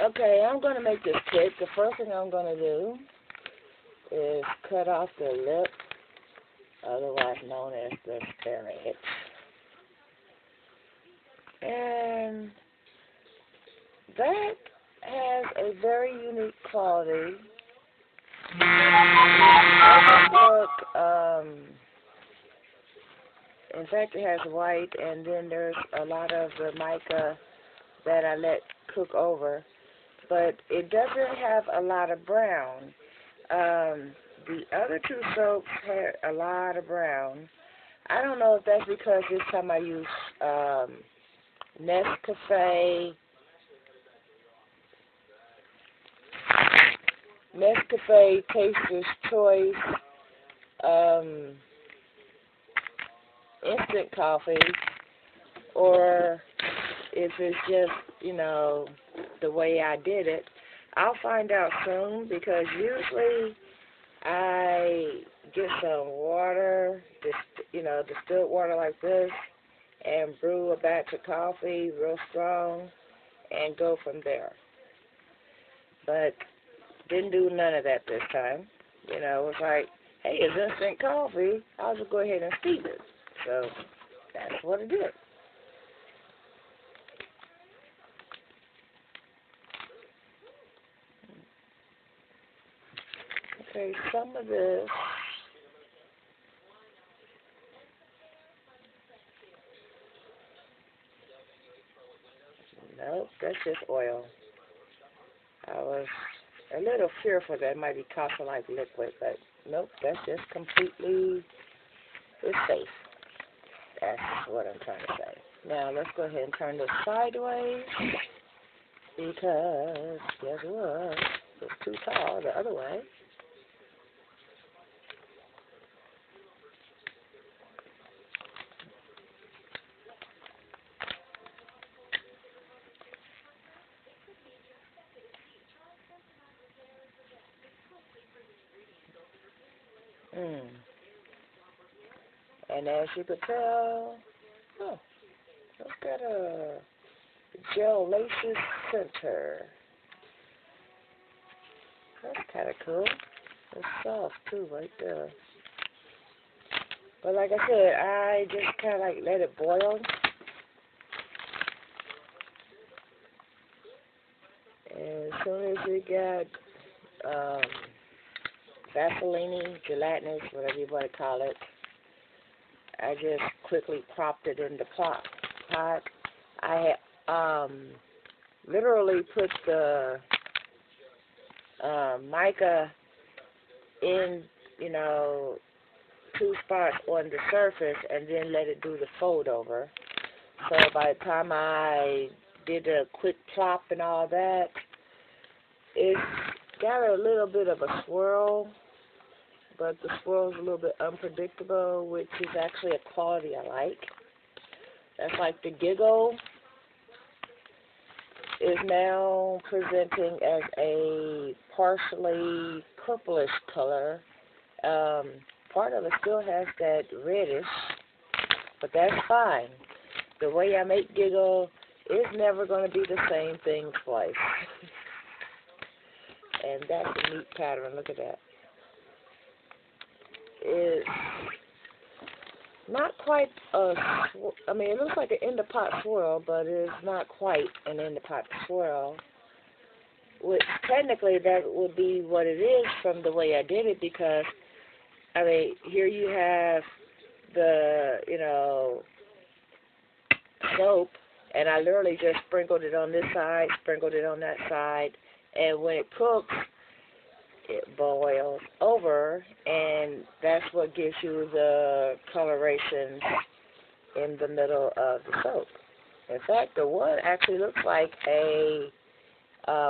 Okay, I'm going to make this quick. The first thing I'm going to do is cut off the lip, otherwise known as the spirit. And that has a very unique quality. It doesn't look, in fact, it has white, and then there's a lot of the mica that I let cook over. But it doesn't have a lot of brown. The other two soaps had a lot of brown. I don't know if that's because this time I used Nescafe Taster's Choice instant coffee, or if it's just, the way I did it. I'll find out soon, because usually I get some water, distilled water like this, and brew a batch of coffee real strong and go from there. But didn't do none of that this time. It was like, hey, it's instant coffee. I'll just go ahead and steep it. So that's what it did. Okay, some of this. Nope, that's just oil. I was a little fearful that it might be copper-like liquid, but nope, that's just completely, it's safe. That's what I'm trying to say. Now, let's go ahead and turn this sideways, because guess what? It's too tall the other way. And as you could tell, it's got a gel laces center. That's kind of cool. It's soft too, right there. But like I said, I just kind of like let it boil. And as soon as it got Vaseline, gelatinous, whatever you want to call it, I just quickly popped it in the pot. I had literally put the mica in, two spots on the surface, and then let it do the fold over. So by the time I did a quick plop and all that, it's got a little bit of a swirl, but the swirl is a little bit unpredictable, which is actually a quality I like. That's like the Giggle is now presenting as a partially purplish color. Part of it still has that reddish, but that's fine. The way I make Giggle is never going to be the same thing twice. And that's a neat pattern. Look at that. It's not quite it looks like an in-the-pot swirl, but it's not quite an in-the-pot swirl. Which, technically, that would be what it is from the way I did it, because, here you have the, soap, and I literally just sprinkled it on this side, sprinkled it on that side, and when it cooks, it boils over, and that's what gives you the coloration in the middle of the soap. In fact, the one actually looks like a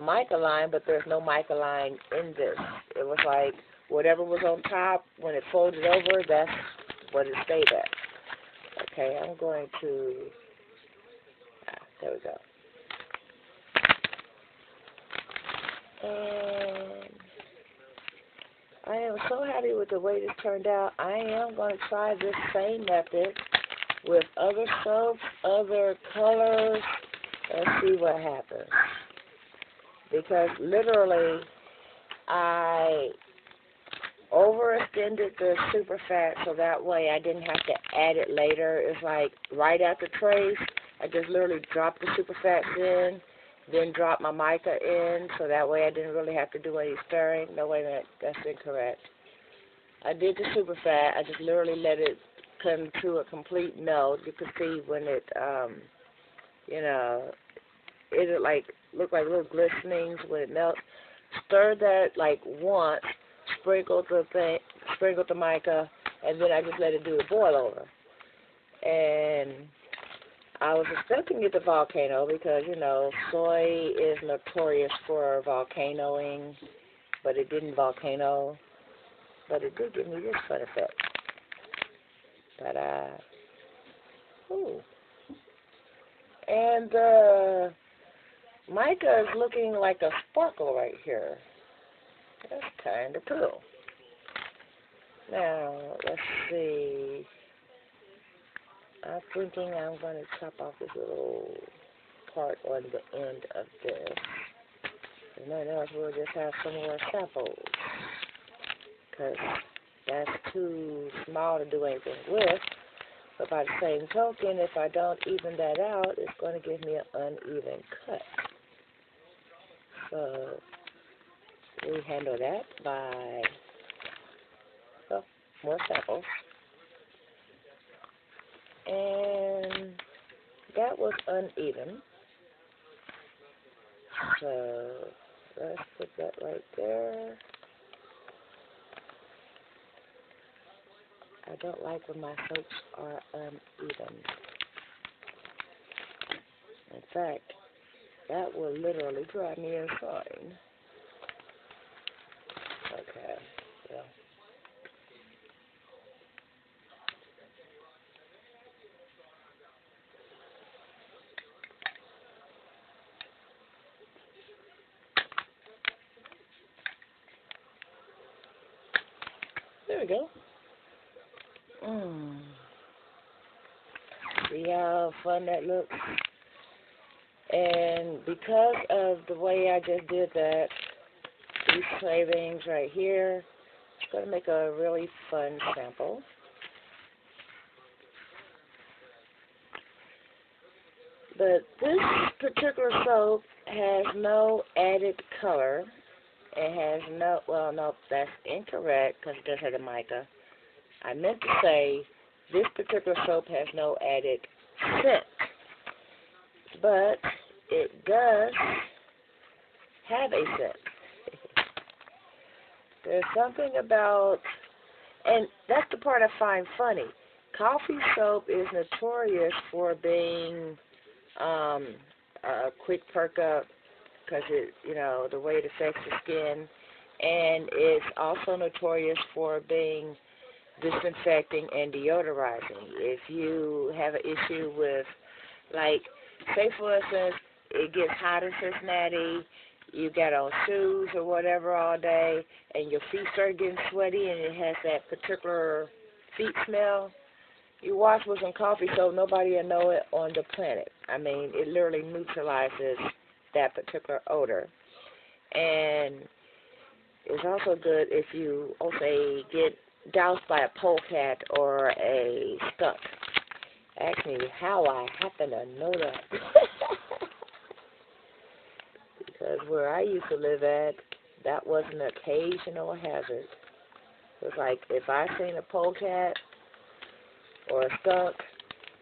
mica line, but there's no mica line in this. It was like whatever was on top, when it folded over, that's what it stayed at. Okay, I'm going to, there we go. And I am so happy with the way this turned out. I am going to try this same method with other soaps, other colors, and see what happens. because literally I overextended the super fat so that way I didn't have to add it later. It's like right after trace, I just literally dropped the super fats in, then dropped my mica in, so that way I didn't really have to do any stirring. No, wait a minute, that's incorrect. I did the super fat. I just literally let it come to a complete melt. You can see when it, you know, it like look like little glistenings when it melts. Stir that like once. Sprinkled the mica, and then I just let it do the boil over. And I was expecting it to volcano because, you know, soy is notorious for volcanoing, but it didn't volcano. But it did give me this fun effect. Ta-da. Ooh. And the mica is looking like a sparkle right here. That's kind of cool. Now, let's see. I'm thinking I'm going to chop off this little part on the end of this. And then else we'll just have some more samples. Because that's too small to do anything with. But by the same token, if I don't even that out, it's going to give me an uneven cut. So we handle that by more samples. And that was uneven. So let's put that right there. I don't like when my soaps are uneven. In fact, that will literally drive me insane. Okay, yeah. There we go. See how fun that looks? And because of the way I just did that, these cravings right here, it's going to make a really fun sample. But this particular soap has no added color. It has no, well, no, that's incorrect because it does have the mica. I meant to say this particular soap has no added scent. But it does have a scent. There's something about, and that's the part I find funny. Coffee soap is notorious for being a quick perk up because it, you know, the way it affects the skin, and it's also notorious for being disinfecting and deodorizing. If you have an issue with, like, say for instance, it gets hot in Cincinnati, you got on shoes or whatever all day, and your feet start getting sweaty and it has that particular feet smell, you wash with some coffee soap, nobody will know it on the planet. I mean, it literally neutralizes that particular odor. And it's also good if you, say, get doused by a polecat or a skunk. Ask me how I happen to know that. Because where I used to live at, that was an occasional hazard. It was like if I seen a polecat or a skunk,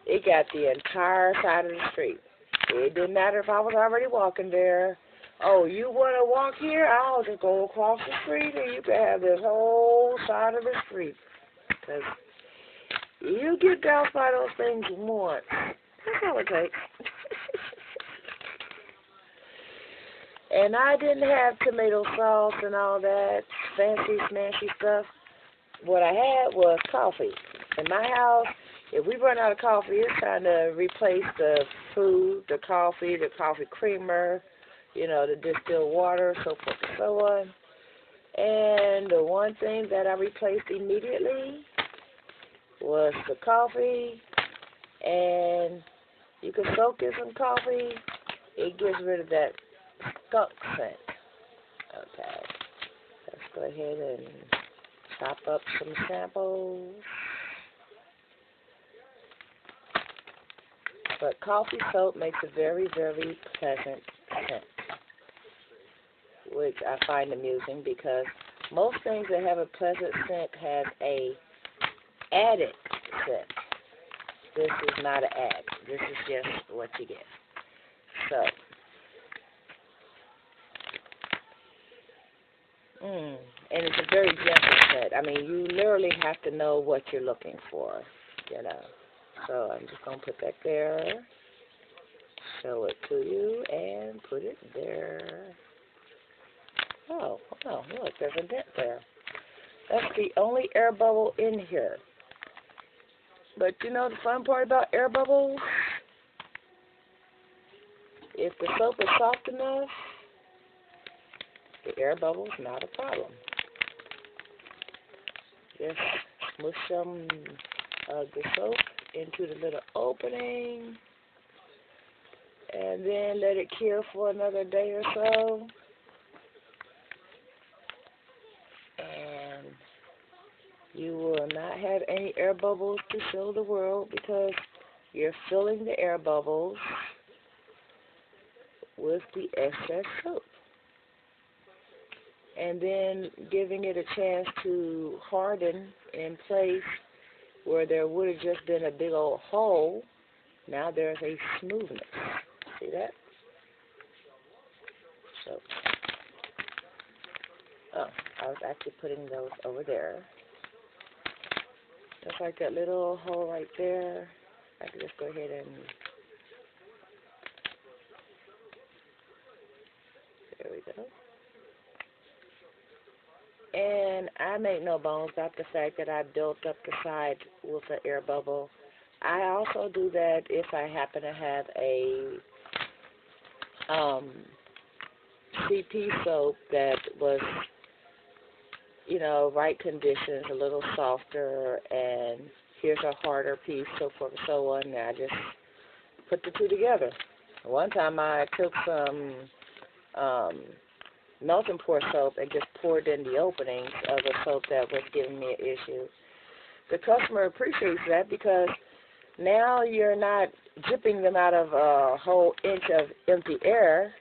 it got the entire side of the street. It didn't matter if I was already walking there. Oh, you want to walk here? I'll just go across the street and you can have this whole side of the street. Because you get doused by those things once. That's all it takes. And I didn't have tomato sauce and all that fancy, smashy stuff. What I had was coffee. In my house, if we run out of coffee, it's time to replace the food, the coffee creamer, you know, the distilled water, so forth and so on. And the one thing that I replaced immediately was the coffee. And you can soak in some coffee. It gets rid of that skunk scent. Okay, let's go ahead and chop up some samples. But coffee soap makes a very, very pleasant scent, which I find amusing because most things that have a pleasant scent have a added scent. This is not an ad. This is just what you get. So, and it's a very gentle scent. I mean, you literally have to know what you're looking for, you know. So I'm just going to put that there, show it to you, and put it there. Oh, look, there's a dent there. That's the only air bubble in here. But you know the fun part about air bubbles? If the soap is soft enough, the air bubble's not a problem. Just smush some of the soap into the little opening, and then let it cure for another day or so. And you will not have any air bubbles to show the world because you're filling the air bubbles with the excess soap. And then giving it a chance to harden in place where there would have just been a big old hole. Now there's a smoothness. See that? So, I was actually putting those over there. Just like that little hole right there. I can just go ahead and, there we go. And I make no bones about the fact that I built up the side with an air bubble. I also do that if I happen to have a CP soap that was, you know, right conditions, a little softer, and here's a harder piece, so forth and so on. And I just put the two together. One time I took some melt and pour soap and just poured in the openings of the soap that was giving me an issue. The customer appreciates that because now you're not dripping them out of a whole inch of empty air.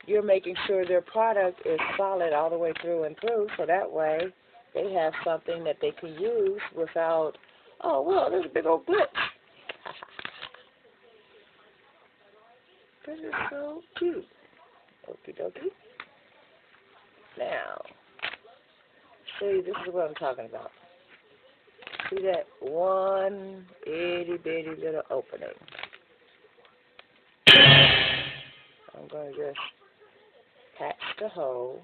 You're making sure their product is solid all the way through and through, so that way they have something that they can use without, oh, well, there's a big old glitch. This is so cute. Okie dokie. Now, see, this is what I'm talking about. See that one itty-bitty little opening? I'm going to just patch the hole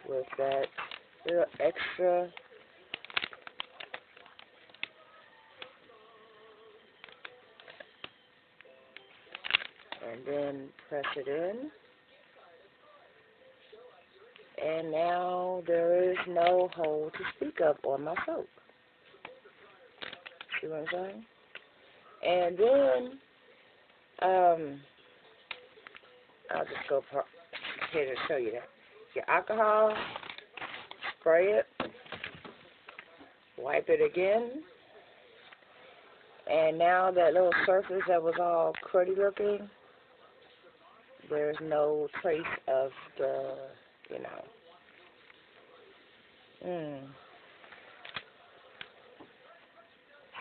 with that little extra and then press it in. And now there is no hole to speak of on my soap. See what I'm saying? And then, I'll just go here to show you that. Your alcohol, spray it, wipe it again, and now that little surface that was all cruddy looking, there's no trace of the, you know.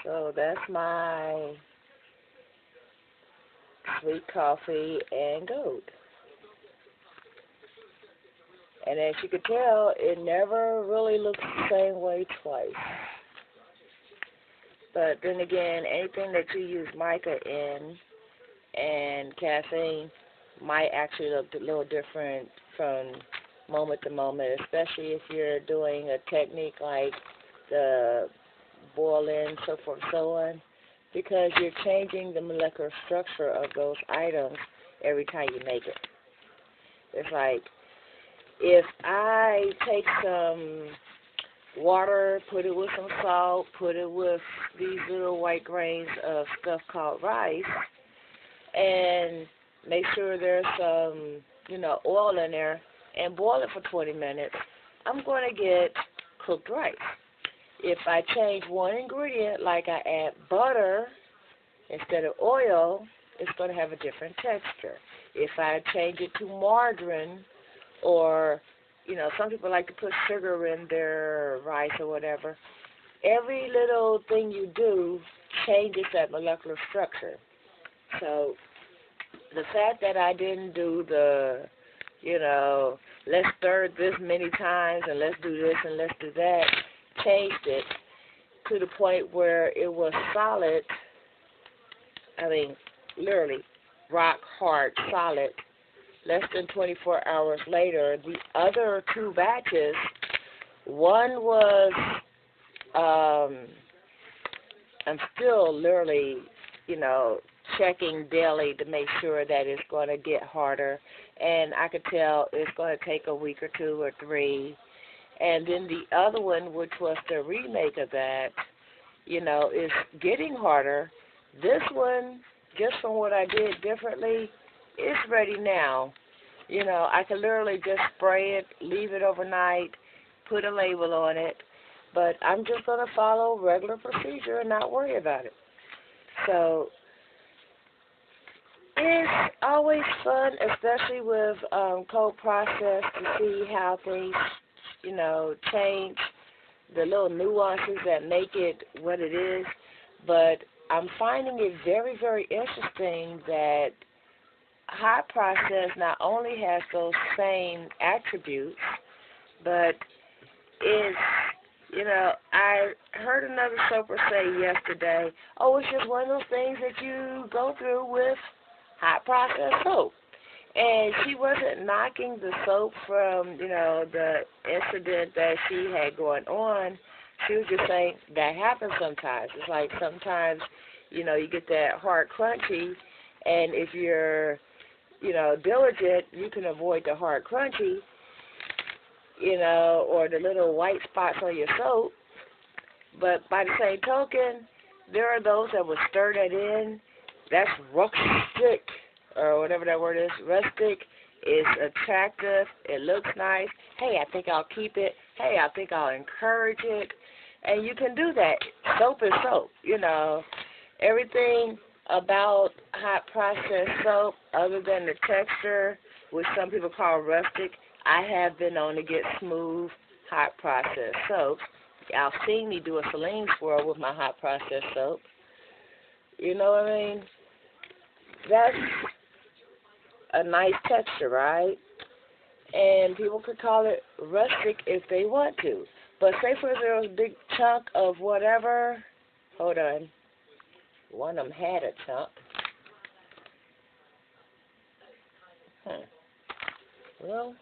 So that's my sweet coffee and gold. And as you can tell, it never really looks the same way twice. But then again, anything that you use mica in and caffeine might actually look a little different from moment to moment, especially if you're doing a technique like the boil-in, so forth and so on, because you're changing the molecular structure of those items every time you make it. It's like, if I take some water, put it with some salt, put it with these little white grains of stuff called rice, and make sure there's some, oil in there, and boil it for 20 minutes, I'm going to get cooked rice. If I change one ingredient, like I add butter instead of oil, it's going to have a different texture. If I change it to margarine, or, some people like to put sugar in their rice or whatever, every little thing you do changes that molecular structure. So the fact that I didn't do the, let's stir it this many times and let's do this and let's do that, changed it to the point where it was solid, literally rock hard, solid. Less than 24 hours later, the other two batches, one was, I'm still literally, checking daily to make sure that it's going to get harder. And I could tell it's going to take a week or 2 or 3. And then the other one, which was the remake of that, is getting harder. This one, just from what I did differently, is ready now. I can literally just spray it, leave it overnight, put a label on it. But I'm just going to follow regular procedure and not worry about it. So it's always fun, especially with cold process, to see how things, change, the little nuances that make it what it is. But I'm finding it very, very interesting that hot process not only has those same attributes, but is, I heard another soaper say yesterday, oh, it's just one of those things that you go through with hot process soap. And she wasn't knocking the soap from, the incident that she had going on. She was just saying that happens sometimes. It's like sometimes, you get that hard crunchy, and if you're, diligent, you can avoid the hard crunchy, or the little white spots on your soap. But by the same token, there are those that will stir that in. That's rustic, or whatever that word is. Rustic is attractive. It looks nice. Hey, I think I'll keep it. Hey, I think I'll encourage it. And you can do that. Soap is soap, Everything about hot processed soap, other than the texture, which some people call rustic, I have been known to get smooth hot processed soap. Y'all seen me do a saline swirl with my hot processed soap. You know what I mean? That's a nice texture, right? And people could call it rustic if they want to. But say for there was a big chunk of whatever. Hold on. One of them had a chunk. Well,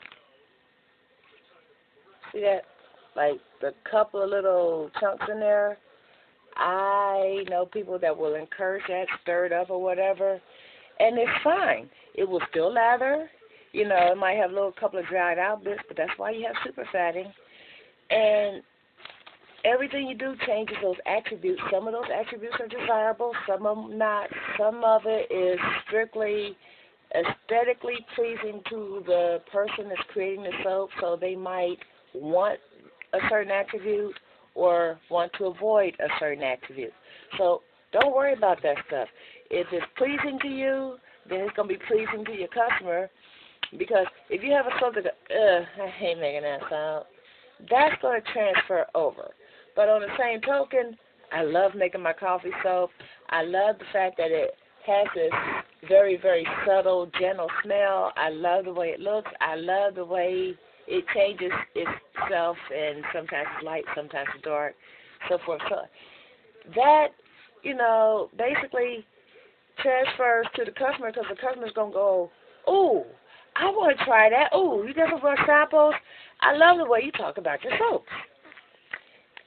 see that? Like the couple of little chunks in there. I know people that will encourage that, stir it up or whatever, and it's fine. It will still lather. It might have a little couple of dried out bits, but that's why you have super fatting. And everything you do changes those attributes. Some of those attributes are desirable, some of them not. Some of it is strictly aesthetically pleasing to the person that's creating the soap, so they might want a certain attribute or want to avoid a certain attribute. So don't worry about that stuff. If it's pleasing to you, then it's going to be pleasing to your customer, because if you have a soap that goes, I hate making that sound, that's going to transfer over. But on the same token, I love making my coffee soap. I love the fact that it has this very, very subtle, gentle smell. I love the way it looks. I love the way it changes itself, and sometimes it's light, sometimes it's dark, so forth. So that, basically transfers to the customer, because the customer's going to go, ooh, I want to try that. Ooh, you got some more samples? I love the way you talk about your soap.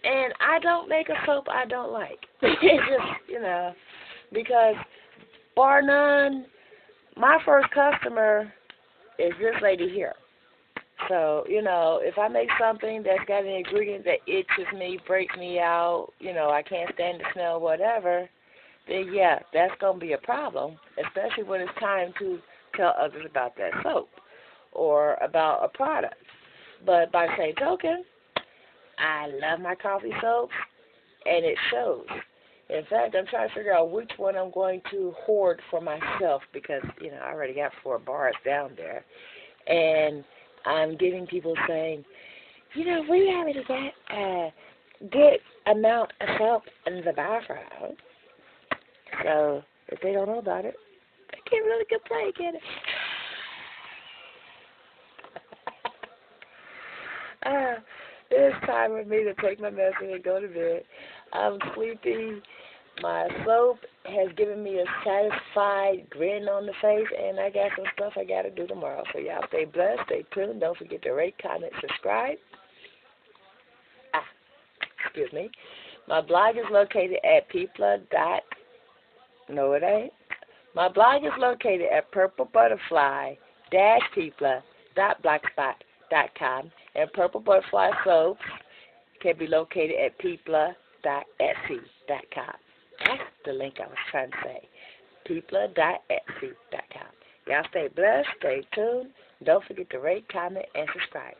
And I don't make a soap I don't like. It's just, because bar none, my first customer is this lady here. So, if I make something that's got an ingredient that itches me, breaks me out, I can't stand the smell, whatever, then yeah, that's going to be a problem, especially when it's time to tell others about that soap or about a product. But by the same token, I love my coffee soaps, and it shows. In fact, I'm trying to figure out which one I'm going to hoard for myself because, I already got 4 bars down there. And I'm getting people saying, we already got a good amount of soap in the bathroom. So if they don't know about it, they can't really complain, can it? It's time for me to take my medicine and go to bed. I'm sleepy. My soap has given me a satisfied grin on the face, and I got some stuff I got to do tomorrow. So y'all stay blessed, stay tuned. Don't forget to rate, comment, subscribe. Excuse me. My blog is located at No, it ain't. My blog is located at purplebutterfly-peepla.blogspot.com, and Purple Butterfly soaps can be located at peepla.etsy.com. That's the link I was trying to say. peepla.etsy.com. Y'all stay blessed, stay tuned. Don't forget to rate, comment, and subscribe.